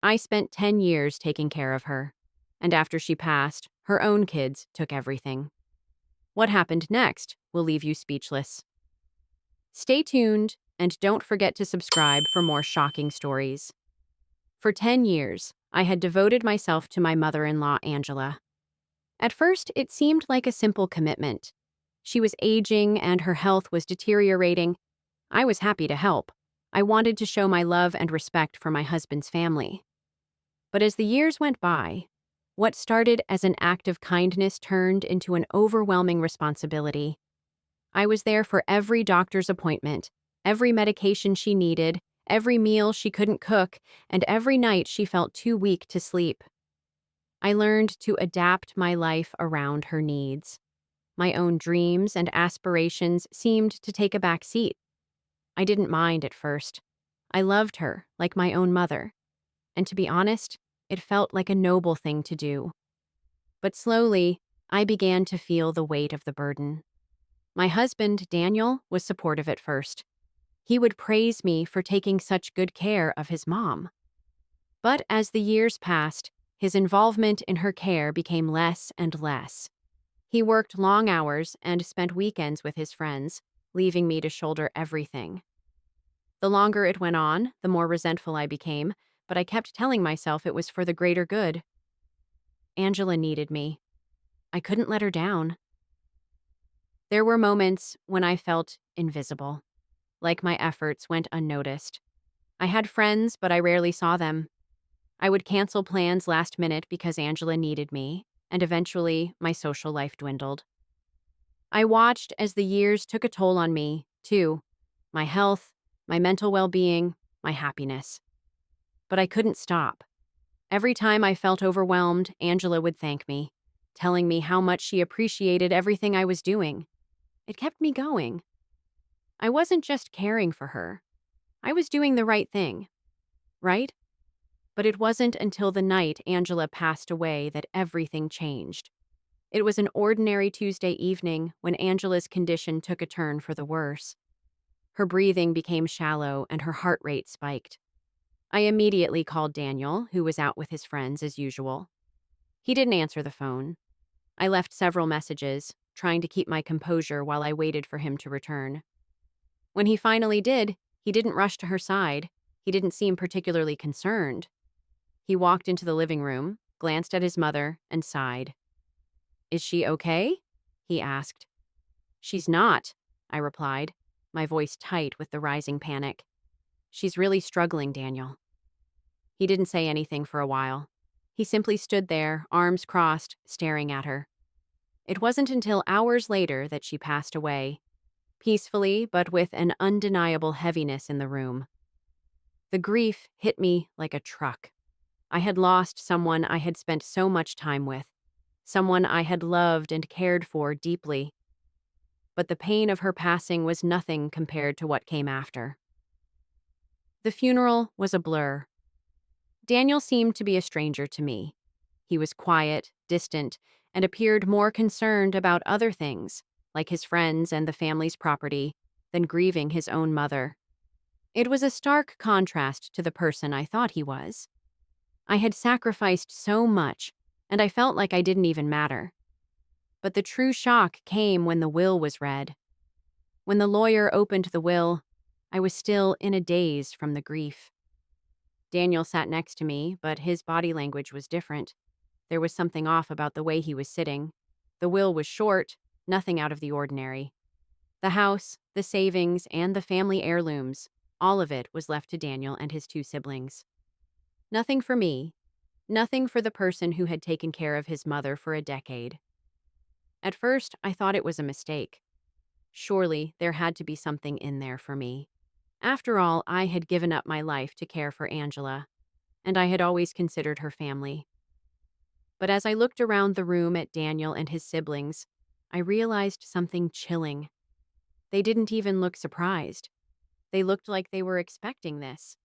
I spent 10 years taking care of her, and after she passed, her own kids took everything. What happened next will leave you speechless. Stay tuned and don't forget to subscribe for more shocking stories. For 10 years, I had devoted myself to my mother in law, Angela. At first, it seemed like a simple commitment. She was aging and her health was deteriorating. I was happy to help. I wanted to show my love and respect for my husband's family. But as the years went by, what started as an act of kindness turned into an overwhelming responsibility. I was there for every doctor's appointment, every medication she needed, every meal she couldn't cook, and every night she felt too weak to sleep. I learned to adapt my life around her needs. My own dreams and aspirations seemed to take a back seat. I didn't mind at first. I loved her like my own mother. And to be honest, it felt like a noble thing to do. But slowly, I began to feel the weight of the burden. My husband, Daniel, was supportive at first. He would praise me for taking such good care of his mom. But as the years passed, his involvement in her care became less and less. He worked long hours and spent weekends with his friends, leaving me to shoulder everything. The longer it went on, the more resentful I became, but I kept telling myself it was for the greater good. Angela needed me. I couldn't let her down. There were moments when I felt invisible, like my efforts went unnoticed. I had friends, but I rarely saw them. I would cancel plans last minute because Angela needed me, and eventually my social life dwindled. I watched as the years took a toll on me, too. My health, my mental well-being, my happiness. But I couldn't stop. Every time I felt overwhelmed, Angela would thank me, telling me how much she appreciated everything I was doing. It kept me going. I wasn't just caring for her. I was doing the right thing, right? But it wasn't until the night Angela passed away that everything changed. It was an ordinary Tuesday evening when Angela's condition took a turn for the worse. Her breathing became shallow and her heart rate spiked. I immediately called Daniel, who was out with his friends as usual. He didn't answer the phone. I left several messages, trying to keep my composure while I waited for him to return. When he finally did, he didn't rush to her side. He didn't seem particularly concerned. He walked into the living room, glanced at his mother, and sighed. "Is she okay?" he asked. "She's not," I replied, my voice tight with the rising panic. "She's really struggling, Daniel." He didn't say anything for a while. He simply stood there, arms crossed, staring at her. It wasn't until hours later that she passed away, peacefully but with an undeniable heaviness in the room. The grief hit me like a truck. I had lost someone I had spent so much time with, someone I had loved and cared for deeply. But the pain of her passing was nothing compared to what came after. The funeral was a blur. Daniel seemed to be a stranger to me. He was quiet, distant, and appeared more concerned about other things, like his friends and the family's property, than grieving his own mother. It was a stark contrast to the person I thought he was. I had sacrificed so much, and I felt like I didn't even matter. But the true shock came when the will was read. When the lawyer opened the will, I was still in a daze from the grief. Daniel sat next to me, but his body language was different. There was something off about the way he was sitting. The will was short, nothing out of the ordinary. The house, the savings, and the family heirlooms, all of it was left to Daniel and his two siblings. Nothing for me, nothing for the person who had taken care of his mother for a decade. At first, I thought it was a mistake. Surely there had to be something in there for me. After all, I had given up my life to care for Angela, and I had always considered her family. But as I looked around the room at Daniel and his siblings, I realized something chilling. They didn't even look surprised. They looked like they were expecting this.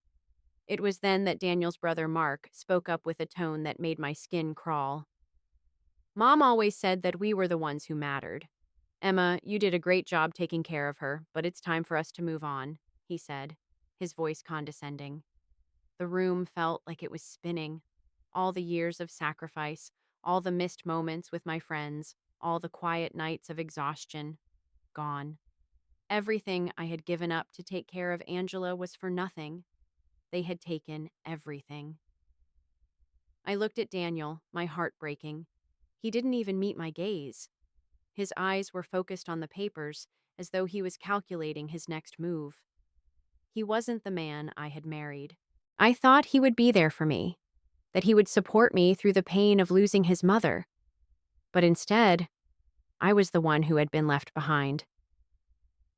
It was then that Daniel's brother Mark spoke up with a tone that made my skin crawl. "Mom always said that we were the ones who mattered. Emma, you did a great job taking care of her, but it's time for us to move on," he said, his voice condescending. The room felt like it was spinning. All the years of sacrifice, all the missed moments with my friends, all the quiet nights of exhaustion, gone. Everything I had given up to take care of Angela was for nothing. They had taken everything. I looked at Daniel, my heart breaking. He didn't even meet my gaze. His eyes were focused on the papers, as though he was calculating his next move. He wasn't the man I had married. I thought he would be there for me, that he would support me through the pain of losing his mother. But instead, I was the one who had been left behind.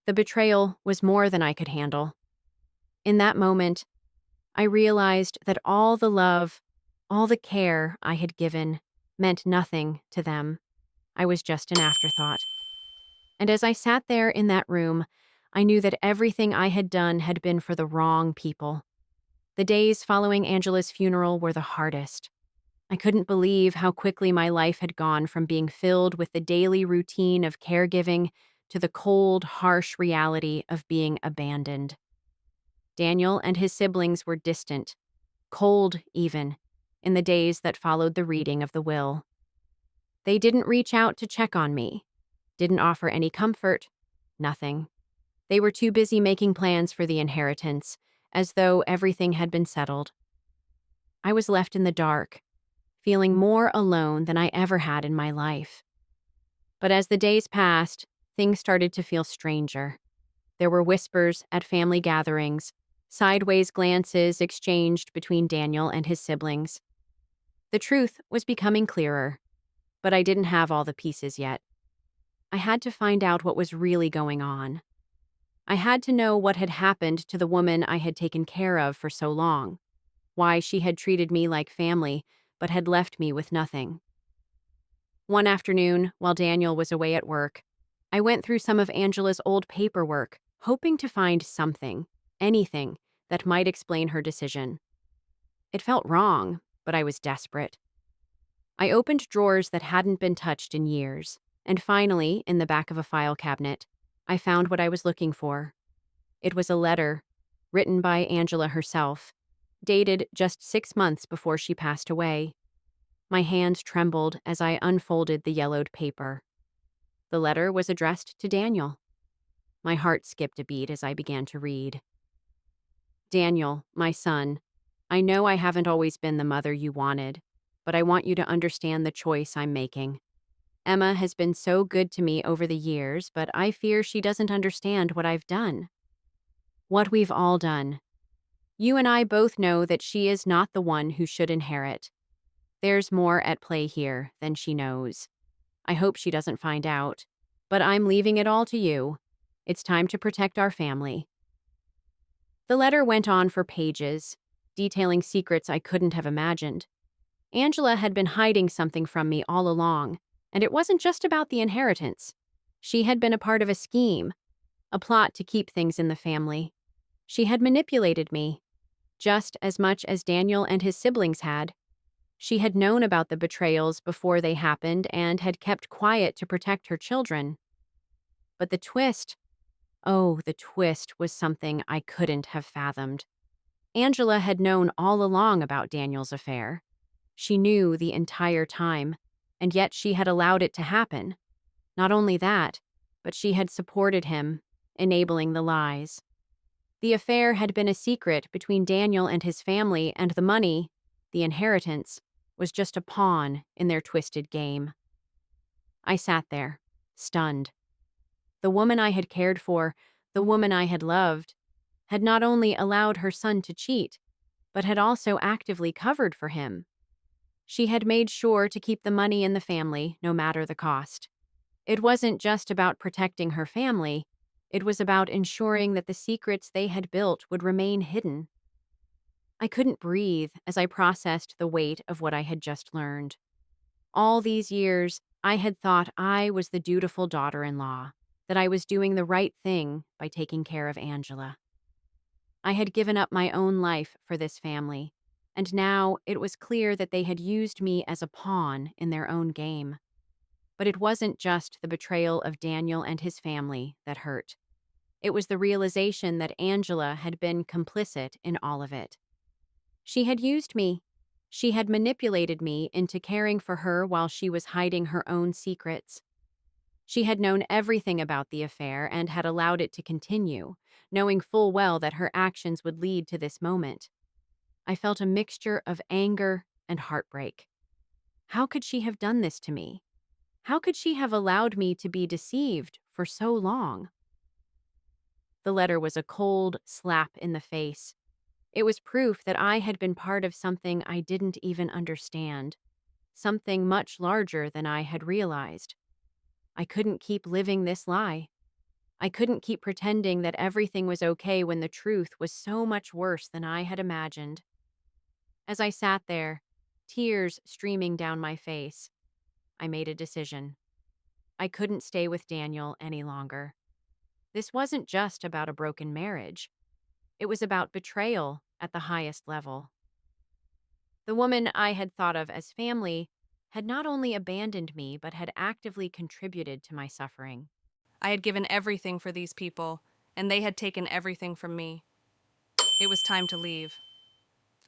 The betrayal was more than I could handle. In that moment, I realized that all the love, all the care I had given meant nothing to them. I was just an afterthought. And as I sat there in that room, I knew that everything I had done had been for the wrong people. The days following Angela's funeral were the hardest. I couldn't believe how quickly my life had gone from being filled with the daily routine of caregiving to the cold, harsh reality of being abandoned. Daniel and his siblings were distant, cold even, in the days that followed the reading of the will. They didn't reach out to check on me, didn't offer any comfort, nothing. They were too busy making plans for the inheritance, as though everything had been settled. I was left in the dark, feeling more alone than I ever had in my life. But as the days passed, things started to feel stranger. There were whispers at family gatherings, sideways glances exchanged between Daniel and his siblings. The truth was becoming clearer, but I didn't have all the pieces yet. I had to find out what was really going on. I had to know what had happened to the woman I had taken care of for so long, why she had treated me like family but had left me with nothing. One afternoon, while Daniel was away at work, I went through some of Angela's old paperwork, hoping to find something, anything, that might explain her decision. It felt wrong, but I was desperate. I opened drawers that hadn't been touched in years, and finally, in the back of a file cabinet, I found what I was looking for. It was a letter, written by Angela herself, dated just 6 months before she passed away. My hand trembled as I unfolded the yellowed paper. The letter was addressed to Daniel. My heart skipped a beat as I began to read. Daniel, my son, I know I haven't always been the mother you wanted, but I want you to understand the choice I'm making. Emma has been so good to me over the years, but I fear she doesn't understand what I've done. What we've all done. You and I both know that she is not the one who should inherit. There's more at play here than she knows. I hope she doesn't find out, but I'm leaving it all to you. It's time to protect our family. The letter went on for pages, detailing secrets I couldn't have imagined. Angela had been hiding something from me all along, and it wasn't just about the inheritance. She had been a part of a scheme, a plot to keep things in the family. She had manipulated me, just as much as Daniel and his siblings had. She had known about the betrayals before they happened and had kept quiet to protect her children. But the twist, oh, the twist was something I couldn't have fathomed. Angela had known all along about Daniel's affair. She knew the entire time, and yet she had allowed it to happen. Not only that, but she had supported him, enabling the lies. The affair had been a secret between Daniel and his family, and the money, the inheritance, was just a pawn in their twisted game. I sat there, stunned. The woman I had cared for, the woman I had loved, had not only allowed her son to cheat, but had also actively covered for him. She had made sure to keep the money in the family, no matter the cost. It wasn't just about protecting her family, it was about ensuring that the secrets they had built would remain hidden. I couldn't breathe as I processed the weight of what I had just learned. All these years, I had thought I was the dutiful daughter-in-law, that I was doing the right thing by taking care of Angela. I had given up my own life for this family, and now it was clear that they had used me as a pawn in their own game. But it wasn't just the betrayal of Daniel and his family that hurt. It was the realization that Angela had been complicit in all of it. She had used me. She had manipulated me into caring for her while she was hiding her own secrets. She had known everything about the affair and had allowed it to continue, knowing full well that her actions would lead to this moment. I felt a mixture of anger and heartbreak. How could she have done this to me? How could she have allowed me to be deceived for so long? The letter was a cold slap in the face. It was proof that I had been part of something I didn't even understand, something much larger than I had realized. I couldn't keep living this lie. I couldn't keep pretending that everything was okay when the truth was so much worse than I had imagined. As I sat there, tears streaming down my face, I made a decision. I couldn't stay with Daniel any longer. This wasn't just about a broken marriage. It was about betrayal at the highest level. The woman I had thought of as family had not only abandoned me, but had actively contributed to my suffering. I had given everything for these people, and they had taken everything from me. It was time to leave.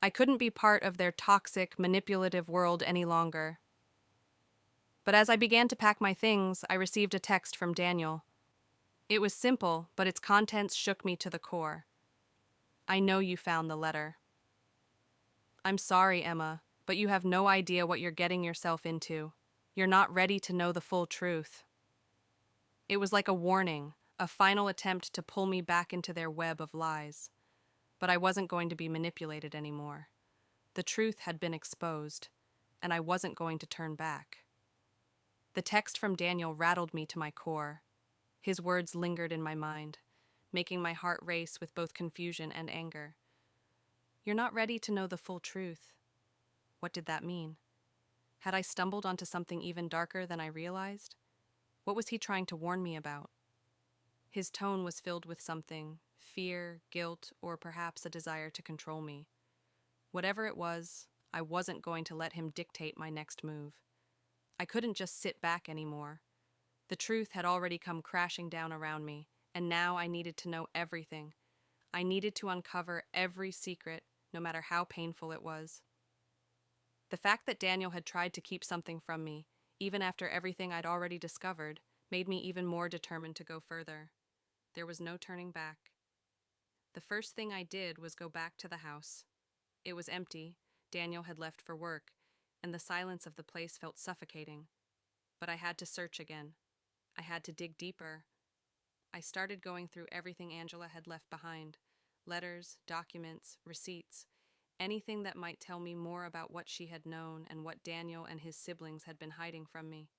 I couldn't be part of their toxic, manipulative world any longer. But as I began to pack my things, I received a text from Daniel. It was simple, but its contents shook me to the core. I know you found the letter. I'm sorry, Emma, but you have no idea what you're getting yourself into. You're not ready to know the full truth. It was like a warning, a final attempt to pull me back into their web of lies. But I wasn't going to be manipulated anymore. The truth had been exposed, and I wasn't going to turn back. The text from Daniel rattled me to my core. His words lingered in my mind, making my heart race with both confusion and anger. You're not ready to know the full truth. What did that mean? Had I stumbled onto something even darker than I realized? What was he trying to warn me about? His tone was filled with something, fear, guilt, or perhaps a desire to control me. Whatever it was, I wasn't going to let him dictate my next move. I couldn't just sit back anymore. The truth had already come crashing down around me, and now I needed to know everything. I needed to uncover every secret, no matter how painful it was. The fact that Daniel had tried to keep something from me, even after everything I'd already discovered, made me even more determined to go further. There was no turning back. The first thing I did was go back to the house. It was empty. Daniel had left for work, and the silence of the place felt suffocating. But I had to search again. I had to dig deeper. I started going through everything Angela had left behind: letters, documents, receipts, anything that might tell me more about what she had known and what Daniel and his siblings had been hiding from me.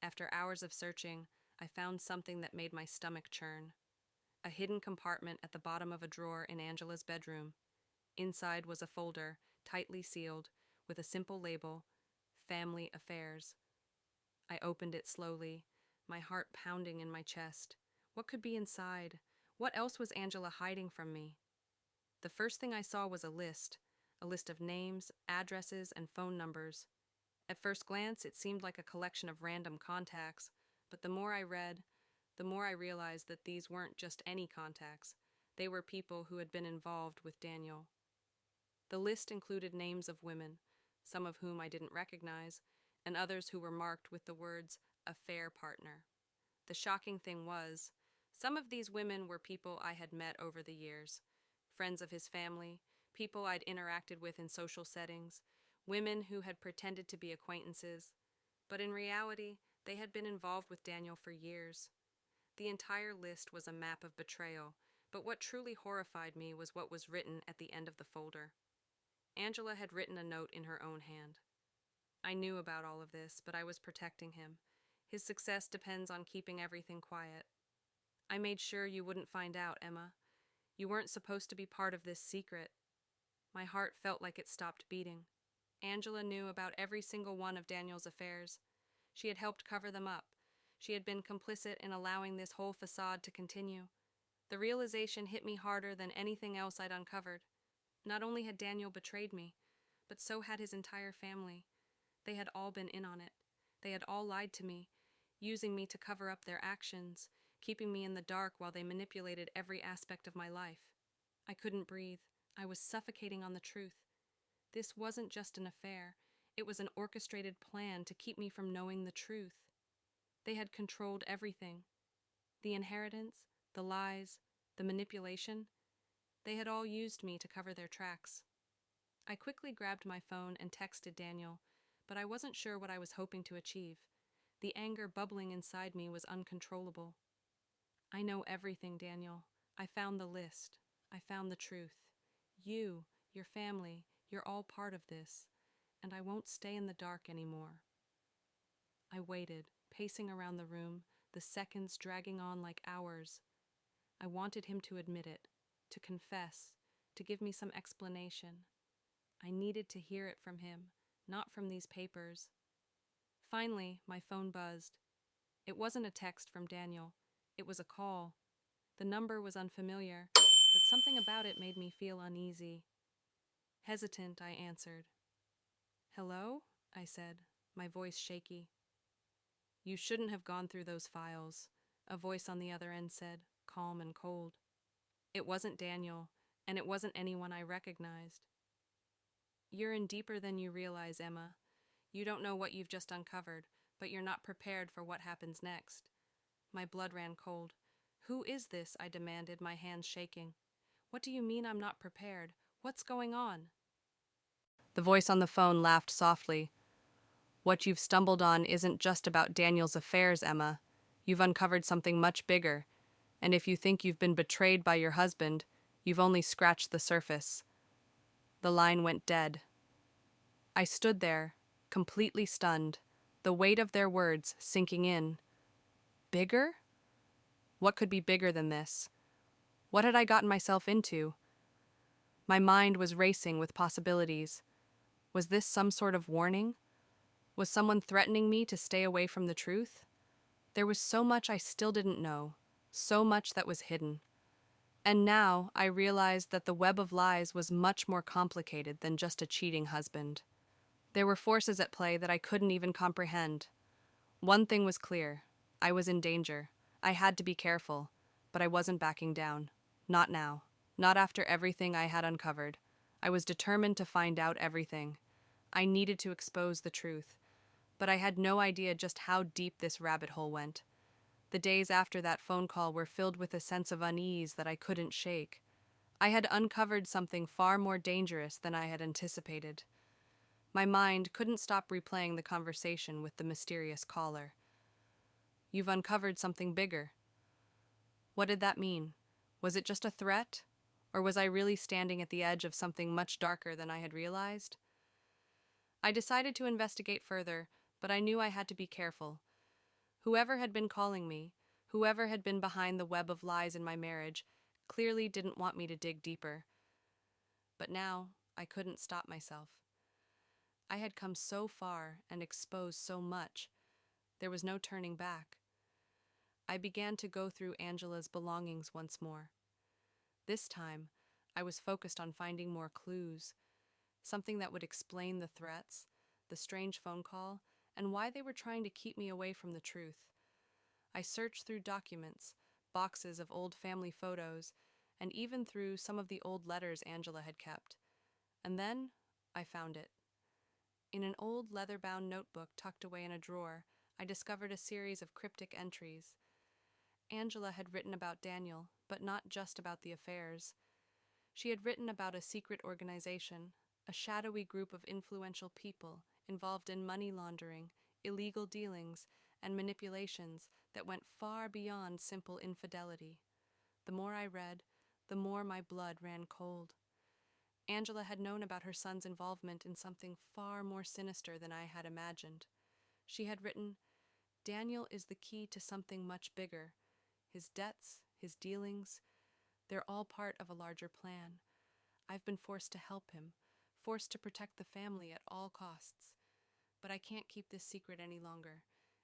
After hours of searching, I found something that made my stomach churn: a hidden compartment at the bottom of a drawer in Angela's bedroom. Inside was a folder, tightly sealed, with a simple label: Family Affairs. I opened it slowly, my heart pounding in my chest. What could be inside? What else was Angela hiding from me? The first thing I saw was a list of names, addresses, and phone numbers. At first glance, it seemed like a collection of random contacts, but the more I read, the more I realized that these weren't just any contacts. They were people who had been involved with Daniel. The list included names of women, some of whom I didn't recognize, and others who were marked with the words affair partner. The shocking thing was, some of these women were people I had met over the years: friends of his family, people I'd interacted with in social settings, women who had pretended to be acquaintances. But in reality, they had been involved with Daniel for years. The entire list was a map of betrayal, but what truly horrified me was what was written at the end of the folder. Angela had written a note in her own hand. I knew about all of this, but I was protecting him. His success depends on keeping everything quiet. I made sure you wouldn't find out, Emma. You weren't supposed to be part of this secret. My heart felt like it stopped beating. Angela knew about every single one of Daniel's affairs. She had helped cover them up. She had been complicit in allowing this whole facade to continue. The realization hit me harder than anything else I'd uncovered. Not only had Daniel betrayed me, but so had his entire family. They had all been in on it. They had all lied to me, using me to cover up their actions, keeping me in the dark while they manipulated every aspect of my life. I couldn't breathe. I was suffocating on the truth. This wasn't just an affair, it was an orchestrated plan to keep me from knowing the truth. They had controlled everything: the inheritance, the lies, the manipulation. They had all used me to cover their tracks. I quickly grabbed my phone and texted Daniel, but I wasn't sure what I was hoping to achieve. The anger bubbling inside me was uncontrollable. I know everything, Daniel. I found the list. I found the truth. You, your family, you're all part of this, and I won't stay in the dark anymore. I waited, pacing around the room, the seconds dragging on like hours. I wanted him to admit it, to confess, to give me some explanation. I needed to hear it from him, not from these papers. Finally, my phone buzzed. It wasn't a text from Daniel. It was a call. The number was unfamiliar, but something about it made me feel uneasy. Hesitant, I answered. "Hello?" I said, my voice shaky. "You shouldn't have gone through those files," a voice on the other end said, calm and cold. It wasn't Daniel, and it wasn't anyone I recognized. "You're in deeper than you realize, Emma. You don't know what you've just uncovered, but you're not prepared for what happens next." My blood ran cold. "Who is this?" I demanded, my hands shaking. "What do you mean I'm not prepared? What's going on?" The voice on the phone laughed softly. "What you've stumbled on isn't just about Daniel's affairs, Emma. You've uncovered something much bigger, and if you think you've been betrayed by your husband, you've only scratched the surface." The line went dead. I stood there, completely stunned, the weight of their words sinking in. Bigger? What could be bigger than this? What had I gotten myself into? My mind was racing with possibilities. Was this some sort of warning? Was someone threatening me to stay away from the truth? There was so much I still didn't know, so much that was hidden. And now I realized that the web of lies was much more complicated than just a cheating husband. There were forces at play that I couldn't even comprehend. One thing was clear: I was in danger. I had to be careful, but I wasn't backing down. Not now. Not after everything I had uncovered. I was determined to find out everything. I needed to expose the truth, but I had no idea just how deep this rabbit hole went. The days after that phone call were filled with a sense of unease that I couldn't shake. I had uncovered something far more dangerous than I had anticipated. My mind couldn't stop replaying the conversation with the mysterious caller. "You've uncovered something bigger." What did that mean? Was it just a threat? Or was I really standing at the edge of something much darker than I had realized? I decided to investigate further, but I knew I had to be careful. Whoever had been calling me, whoever had been behind the web of lies in my marriage, clearly didn't want me to dig deeper. But now, I couldn't stop myself. I had come so far and exposed so much. There was no turning back. I began to go through Angela's belongings once more. This time, I was focused on finding more clues, something that would explain the threats, the strange phone call, and why they were trying to keep me away from the truth. I searched through documents, boxes of old family photos, and even through some of the old letters Angela had kept. And then, I found it. In an old leather-bound notebook tucked away in a drawer, I discovered a series of cryptic entries. Angela had written about Daniel, but not just about the affairs. She had written about a secret organization, a shadowy group of influential people involved in money laundering, illegal dealings, and manipulations that went far beyond simple infidelity. The more I read, the more my blood ran cold. Angela had known about her son's involvement in something far more sinister than I had imagined. She had written, "Daniel is the key to something much bigger. His debts, his dealings, they're all part of a larger plan. I've been forced to help him, forced to protect the family at all costs. But I can't keep this secret any longer.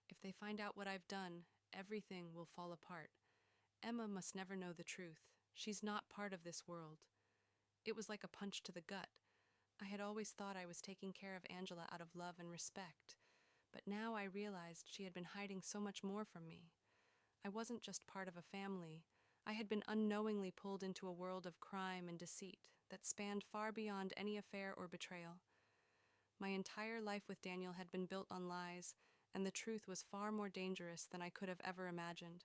If they find out what I've done, everything will fall apart. Emma must never know the truth. She's not part of this world." It was like a punch to the gut. I had always thought I was taking care of Angela out of love and respect, but now I realized she had been hiding so much more from me. I wasn't just part of a family. I had been unknowingly pulled into a world of crime and deceit that spanned far beyond any affair or betrayal. My entire life with Daniel had been built on lies, and the truth was far more dangerous than I could have ever imagined.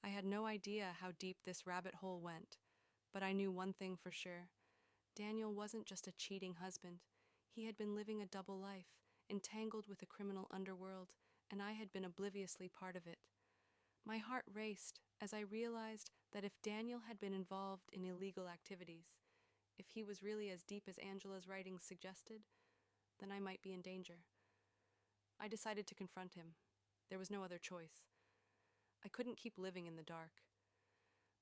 I had no idea how deep this rabbit hole went, but I knew one thing for sure. Daniel wasn't just a cheating husband. He had been living a double life, entangled with the criminal underworld, and I had been obliviously part of it. My heart raced as I realized that if Daniel had been involved in illegal activities, if he was really as deep as Angela's writings suggested, then I might be in danger. I decided to confront him. There was no other choice. I couldn't keep living in the dark.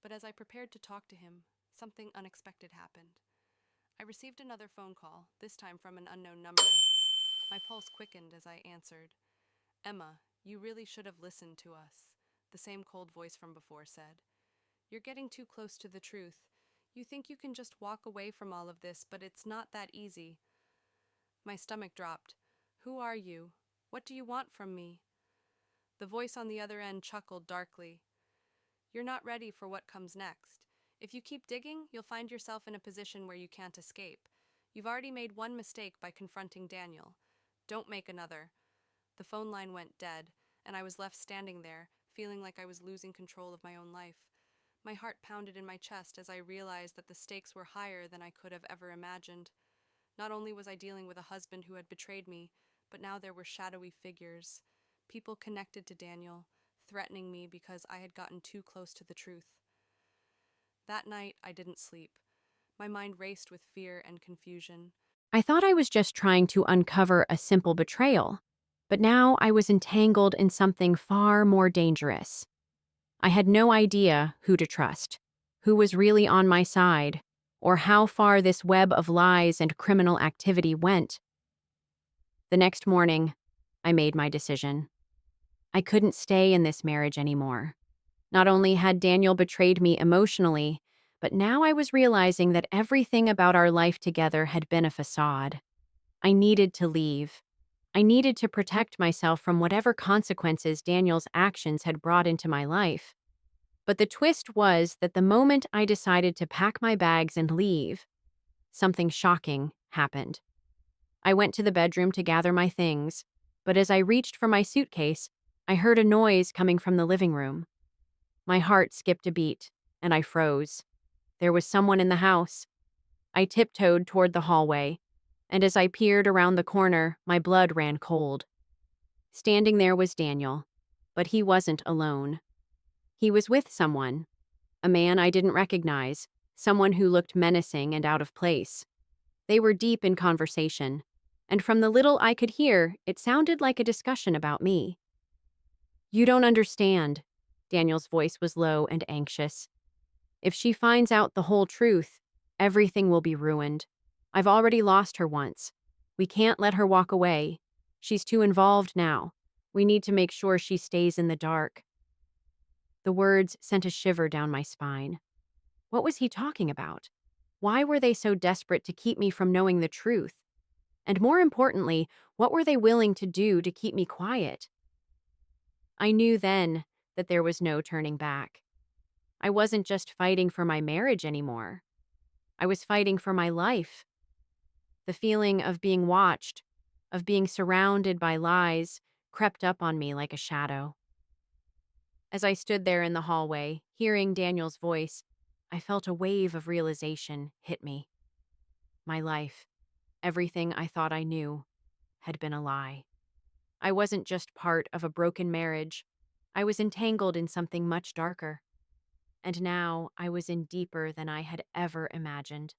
But as I prepared to talk to him, something unexpected happened. I received another phone call, this time from an unknown number. My pulse quickened as I answered. "Emma, you really should have listened to us," the same cold voice from before said. "You're getting too close to the truth. You think you can just walk away from all of this, but it's not that easy." My stomach dropped. "Who are you? What do you want from me?" The voice on the other end chuckled darkly. "You're not ready for what comes next. If you keep digging, you'll find yourself in a position where you can't escape. You've already made one mistake by confronting Daniel. Don't make another." The phone line went dead, and I was left standing there, feeling like I was losing control of my own life. My heart pounded in my chest as I realized that the stakes were higher than I could have ever imagined. Not only was I dealing with a husband who had betrayed me, but now there were shadowy figures, people connected to Daniel, threatening me because I had gotten too close to the truth. That night, I didn't sleep. My mind raced with fear and confusion. I thought I was just trying to uncover a simple betrayal, but now I was entangled in something far more dangerous. I had no idea who to trust, who was really on my side, or how far this web of lies and criminal activity went. The next morning, I made my decision. I couldn't stay in this marriage anymore. Not only had Daniel betrayed me emotionally, but now I was realizing that everything about our life together had been a facade. I needed to leave. I needed to protect myself from whatever consequences Daniel's actions had brought into my life. But the twist was that the moment I decided to pack my bags and leave, something shocking happened. I went to the bedroom to gather my things, but as I reached for my suitcase, I heard a noise coming from the living room. My heart skipped a beat, and I froze. There was someone in the house. I tiptoed toward the hallway, and as I peered around the corner, my blood ran cold. Standing there was Daniel, but he wasn't alone. He was with someone, a man I didn't recognize, someone who looked menacing and out of place. They were deep in conversation, and from the little I could hear, it sounded like a discussion about me. "You don't understand." Daniel's voice was low and anxious. "If she finds out the whole truth, everything will be ruined. I've already lost her once. We can't let her walk away. She's too involved now. We need to make sure she stays in the dark." The words sent a shiver down my spine. What was he talking about? Why were they so desperate to keep me from knowing the truth? And more importantly, what were they willing to do to keep me quiet? I knew then that there was no turning back. I wasn't just fighting for my marriage anymore. I was fighting for my life. The feeling of being watched, of being surrounded by lies, crept up on me like a shadow. As I stood there in the hallway, hearing Daniel's voice, I felt a wave of realization hit me. My life, everything I thought I knew, had been a lie. I wasn't just part of a broken marriage. I was entangled in something much darker. And now I was in deeper than I had ever imagined.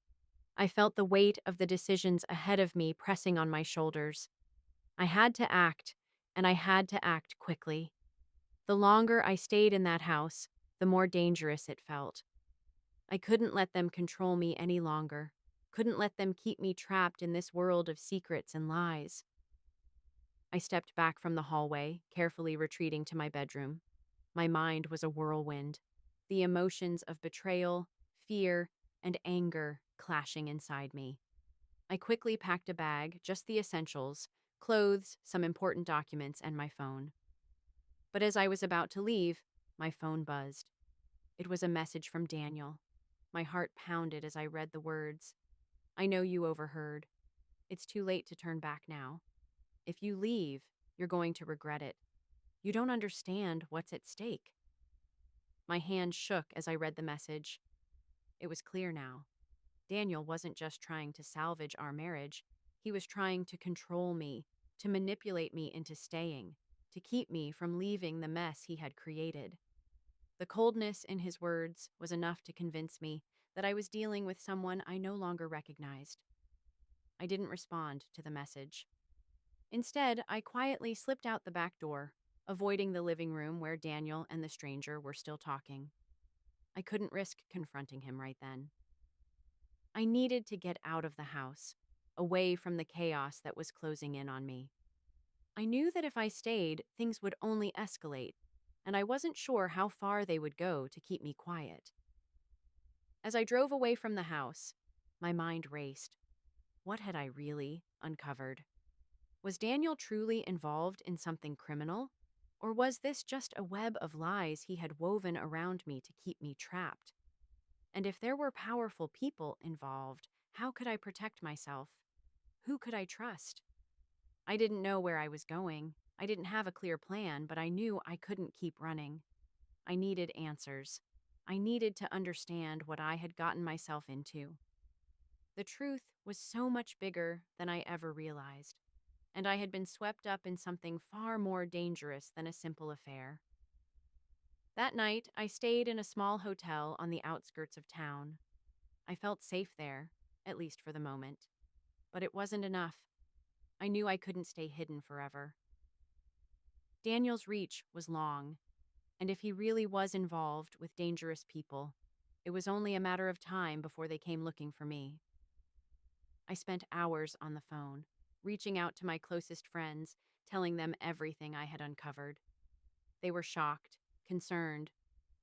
I felt the weight of the decisions ahead of me pressing on my shoulders. I had to act, and I had to act quickly. The longer I stayed in that house, the more dangerous it felt. I couldn't let them control me any longer, couldn't let them keep me trapped in this world of secrets and lies. I stepped back from the hallway, carefully retreating to my bedroom. My mind was a whirlwind, the emotions of betrayal, fear, and anger clashing inside me. I quickly packed a bag, just the essentials, clothes, some important documents, and my phone. But as I was about to leave, my phone buzzed. It was a message from Daniel. My heart pounded as I read the words. "I know you overheard. It's too late to turn back now. If you leave, you're going to regret it. You don't understand what's at stake. My hand shook as I read the message. It was clear now. Daniel wasn't just trying to salvage our marriage, he was trying to control me, to manipulate me into staying, to keep me from leaving the mess he had created. The coldness in his words was enough to convince me that I was dealing with someone I no longer recognized. I didn't respond to the message. Instead, I quietly slipped out the back door, avoiding the living room where Daniel and the stranger were still talking. I couldn't risk confronting him right then. I needed to get out of the house, away from the chaos that was closing in on me. I knew that if I stayed, things would only escalate, and I wasn't sure how far they would go to keep me quiet. As I drove away from the house, my mind raced. What had I really uncovered? Was Daniel truly involved in something criminal? Or was this just a web of lies he had woven around me to keep me trapped? And if there were powerful people involved, how could I protect myself? Who could I trust? I didn't know where I was going. I didn't have a clear plan, but I knew I couldn't keep running. I needed answers. I needed to understand what I had gotten myself into. The truth was so much bigger than I ever realized, and I had been swept up in something far more dangerous than a simple affair. That night, I stayed in a small hotel on the outskirts of town. I felt safe there, at least for the moment. But it wasn't enough. I knew I couldn't stay hidden forever. Daniel's reach was long, and if he really was involved with dangerous people, it was only a matter of time before they came looking for me. I spent hours on the phone, reaching out to my closest friends, telling them everything I had uncovered. They were shocked, concerned,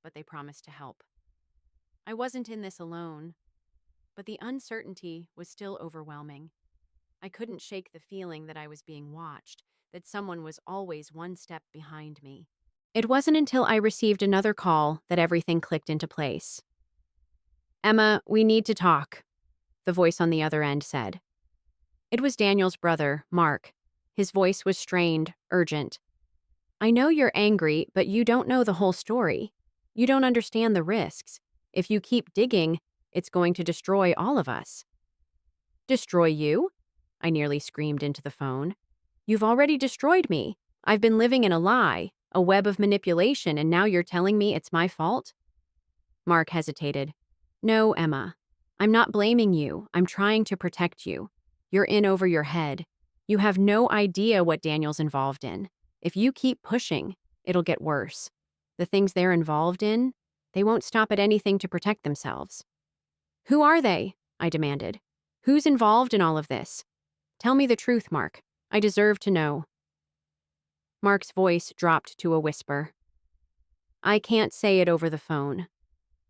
but they promised to help. I wasn't in this alone, but the uncertainty was still overwhelming. I couldn't shake the feeling that I was being watched, that someone was always one step behind me. It wasn't until I received another call that everything clicked into place. "Emma, we need to talk," the voice on the other end said. It was Daniel's brother, Mark. His voice was strained, urgent. "I know you're angry, but you don't know the whole story. You don't understand the risks. If you keep digging, it's going to destroy all of us." "Destroy you?" I nearly screamed into the phone. "You've already destroyed me. I've been living in a lie, a web of manipulation, and now you're telling me it's my fault?" Mark hesitated. "No, Emma. I'm not blaming you. I'm trying to protect you. You're in over your head. You have no idea what Daniel's involved in. If you keep pushing, it'll get worse. The things they're involved in, they won't stop at anything to protect themselves." "Who are they?" I demanded. "Who's involved in all of this? Tell me the truth, Mark. I deserve to know." Mark's voice dropped to a whisper. "I can't say it over the phone,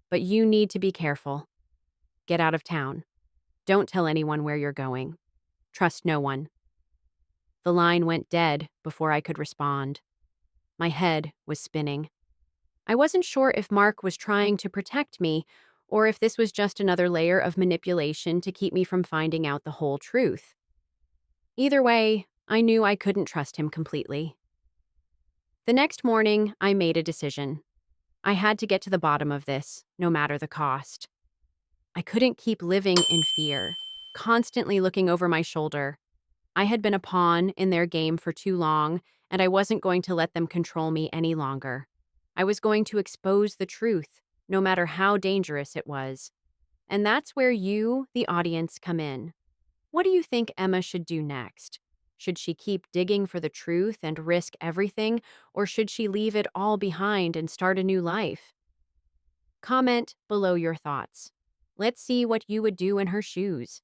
but you need to be careful. Get out of town. Don't tell anyone where you're going. Trust no one." The line went dead before I could respond. My head was spinning. I wasn't sure if Mark was trying to protect me or if this was just another layer of manipulation to keep me from finding out the whole truth. Either way, I knew I couldn't trust him completely. The next morning, I made a decision. I had to get to the bottom of this, no matter the cost. I couldn't keep living in fear, constantly looking over my shoulder. I had been a pawn in their game for too long, and I wasn't going to let them control me any longer. I was going to expose the truth, no matter how dangerous it was. And that's where you, the audience, come in. What do you think Emma should do next? Should she keep digging for the truth and risk everything, or should she leave it all behind and start a new life? Comment below your thoughts. Let's see what you would do in her shoes.